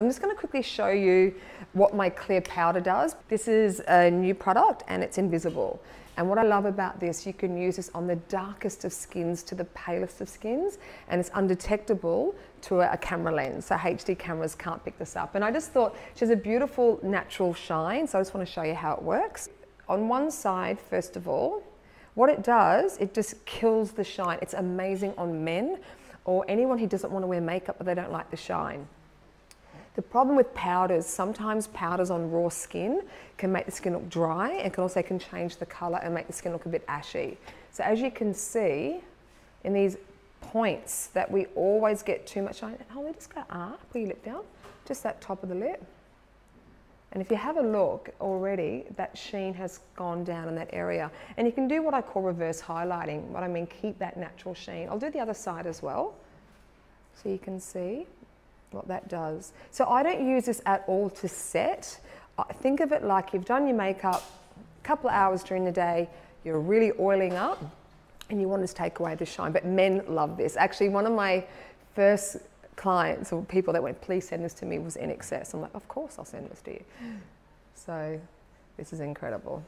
I'm just going to quickly show you what my clear powder does. This is a new product and it's invisible. And what I love about this, you can use this on the darkest of skins to the palest of skins, and it's undetectable to a camera lens. So HD cameras can't pick this up. And I just thought she has a beautiful natural shine. So I just want to show you how it works. On one side, first of all, what it does, it just kills the shine. It's amazing on men or anyone who doesn't want to wear makeup but they don't like the shine. The problem with powders, sometimes powders on raw skin can make the skin look dry and can change the colour and make the skin look a bit ashy. So as you can see in these points that we always get too much shine, oh, just go up, put your lip down, just that top of the lip. And if you have a look already, that sheen has gone down in that area. And you can do what I call reverse highlighting. What I mean, keep that natural sheen. I'll do the other side as well, so you can see what that does. So I don't use this at all to set. Think of it like you've done your makeup a couple of hours during the day, you're really oiling up and you want to take away the shine. But men love this. Actually, one of my first clients or people that went, please send this to me, was NXS. I'm like, of course I'll send this to you. So this is incredible.